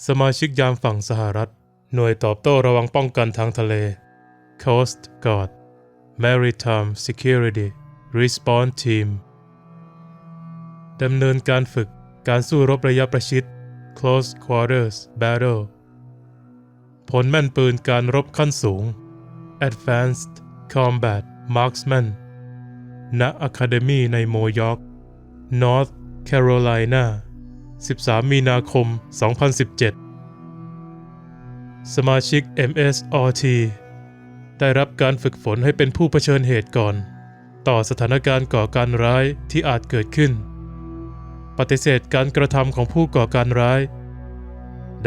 สมาชิกยามฝั่งสหรัฐหน่วยตอบโต้ระวังป้องกันทางทะเล Coast Guard Maritime Security Response Team ดำเนินการฝึกการสู้รบระยะประชิด Close Quarters Battle ผลแม่นปืนการรบขั้นสูง Advanced Combat Marksman ณ Academy ในโมยอร์ก North Carolina 13 มีนาคม 2017 สมาชิก MSRT ได้รับการฝึกฝนให้เป็นผู้เผชิญเหตุก่อนต่อสถานการณ์ก่อการร้ายที่อาจเกิดขึ้นปฏิเสธการกระทำของผู้ก่อการร้าย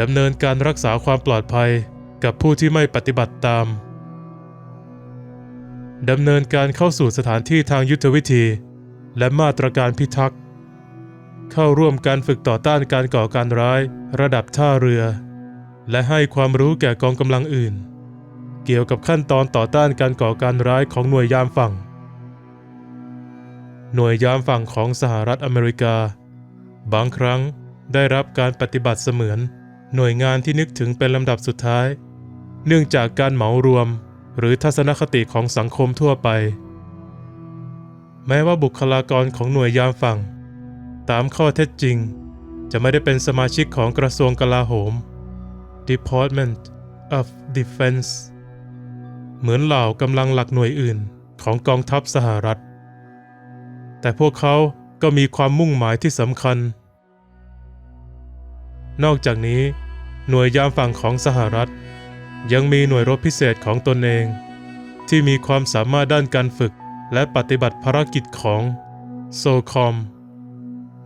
ดำเนินการรักษาความปลอดภัยกับผู้ที่ไม่ปฏิบัติตามดำเนินการเข้าสู่สถานที่ทางยุทธวิธีและมาตรการพิทักษ์เข้าร่วมการฝึกต่อต้านการก่อการร้ายระดับท่าเรือและให้ความรู้แก่กองกำลังอื่นเกี่ยวกับขั้นตอนต่อต้านการก่อการร้ายของหน่วยยามฝั่งหน่วยยามฝั่งของสหรัฐอเมริกาบางครั้งได้รับการปฏิบัติเสมือนหน่วยงานที่นึกถึงเป็นลำดับสุดท้ายเนื่องจากการเหมารวมหรือทัศนคติของสังคมทั่วไปแม้ว่าบุคลากรของหน่วยยามฝั่งตามข้อเท็จจริงจะไม่ได้เป็นสมาชิกของกระทรวงกลาโหม Department of Defense เหมือนเหล่ากำลังหลักหน่วยอื่นของกองทัพสหรัฐแต่พวกเขาก็มีความมุ่งหมายที่สำคัญนอกจากนี้หน่วยยามฝั่งของสหรัฐยังมีหน่วยรบพิเศษของตนเองที่มีความสามารถด้านการฝึกและปฏิบัติภารกิจของ SOCOM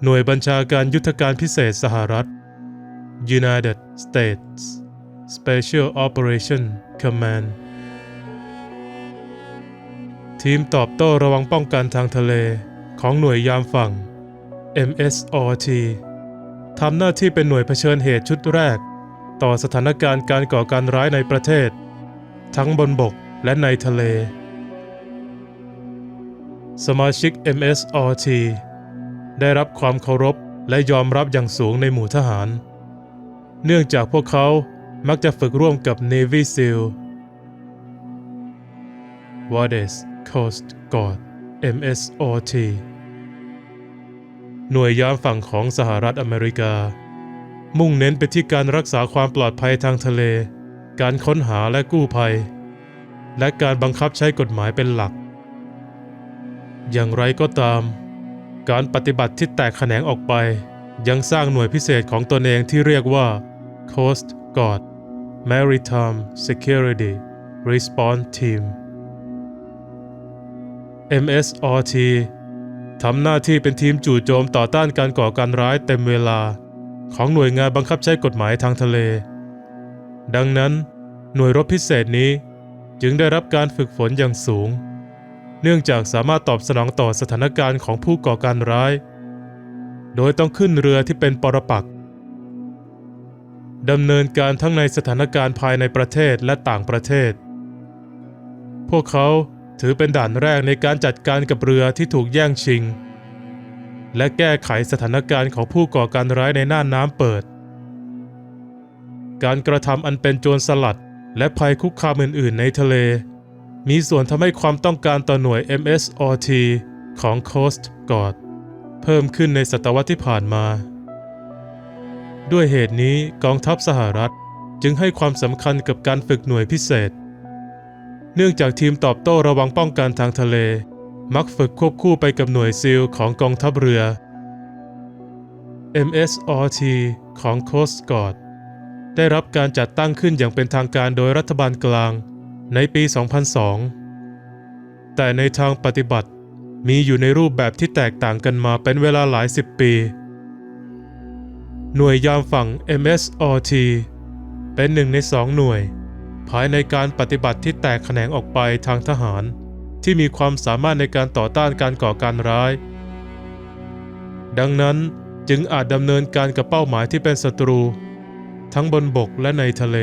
หน่วยบัญชาการยุทธการพิเศษสหรัฐ United States Special Operation Command ทีมตอบโต้ระวังป้องกันทางทะเลของหน่วยยามฝั่ง MSRT ทำหน้าที่เป็นหน่วยเผชิญเหตุชุดแรกต่อสถานการณ์การก่อการร้ายในประเทศทั้งบนบกและในทะเลสมาชิก MSRT ได้รับความเคารพและยอมรับอย่างสูงในหมู่ทหารเนื่องจากพวกเขามักจะฝึกร่วมกับ Navy SEAL Wades Coast Guard MSRT หน่วยยามฝั่งของสหรัฐอเมริกามุ่งเน้นไปที่การรักษาความปลอดภัยทางทะเลการค้นหาและกู้ภัยและการบังคับใช้กฎหมายเป็นหลักอย่างไรก็ตามการปฏิบัติที่แตกแขนงออกไปยังสร้างหน่วยพิเศษของตนเองที่เรียกว่า Coast Guard Maritime Security Response Team MSRT ทำหน้าที่เป็นทีมจู่โจมต่อต้านการก่อการร้ายเต็มเวลาของหน่วยงานบังคับใช้กฎหมายทางทะเลดังนั้นหน่วยรบพิเศษนี้จึงได้รับการฝึกฝนอย่างสูงเนื่องจากสามารถตอบสนองต่อสถานการณ์ของผู้ก่อการร้ายโดยต้องขึ้นเรือที่เป็นปรปักษ์ดำเนินการทั้งในสถานการณ์ภายในประเทศและต่างประเทศพวกเขาถือเป็นด่านแรกในการจัดการกับเรือที่ถูกแย่งชิงและแก้ไขสถานการณ์ของผู้ก่อการร้ายในน่านน้ำเปิดการกระทำอันเป็นโจรสลัดและภัยคุกคามอื่นๆในทะเลมีส่วนทำให้ความต้องการต่อหน่วย MSRT ของ Coast Guard เพิ่มขึ้นในศตวรรษที่ผ่านมาด้วยเหตุนี้กองทัพสหรัฐจึงให้ความสำคัญกับการฝึกหน่วยพิเศษเนื่องจากทีมตอบโต้ระวังป้องกันทางทะเลมักฝึกควบคู่ไปกับหน่วยซีลของกองทัพเรือ MSRT ของ Coast Guard ได้รับการจัดตั้งขึ้นอย่างเป็นทางการโดยรัฐบาลกลางในปี 2002 แต่ในทางปฏิบัติมีอยู่ในรูปแบบที่แตกต่างกันมาเป็นเวลาหลายสิบปีหน่วยยามฝั่ง MSRT เป็นหนึ่งใน2หน่วยภายในการปฏิบัติที่แตกแขนงออกไปทางทหารที่มีความสามารถในการต่อต้านการก่อการร้ายดังนั้นจึงอาจดำเนินการกับเป้าหมายที่เป็นศัตรูทั้งบนบกและในทะเล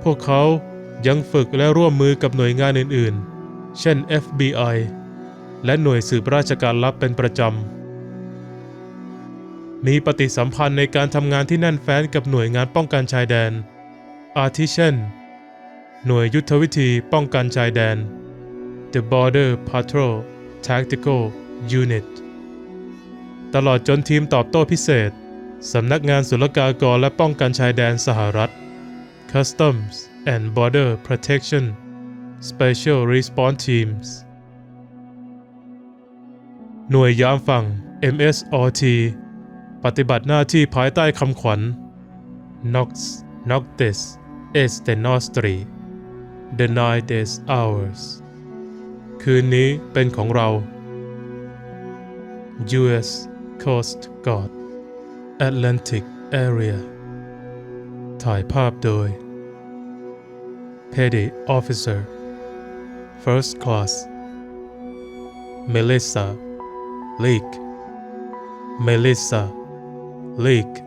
พวกเขายังฝึกและร่วมมือกับหน่วยงานอื่นๆเช่น FBI และหน่วยสืบราชการลับเป็นประจำ มีปฏิสัมพันธ์ในการทำงานที่แน่นแฟ้นกับหน่วยงานป้องกันชายแดน อาทิเช่น หน่วยยุทธวิธีป้องกันชายแดน The Border Patrol Tactical Unit ตลอดจนทีมตอบโต้พิเศษสำนักงานศุลกากรและป้องกันชายแดนสหรัฐ Customs and Border Protection Special Response Teams หน่วยยามฝั่ง MSRT ปฏิบัติหน้าที่ภายใต้คำขวัญ Nox Noctes Este Nostri The Night is Ours คืนนี้เป็นของเรา U.S. Coast Guard Atlantic Area ถ่ายภาพโดย Petty Officer First Class Melissa Leake Melissa Leake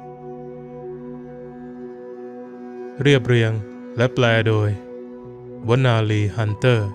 เรียบเรียงและแปลโดยวนาลีฮันเตอร์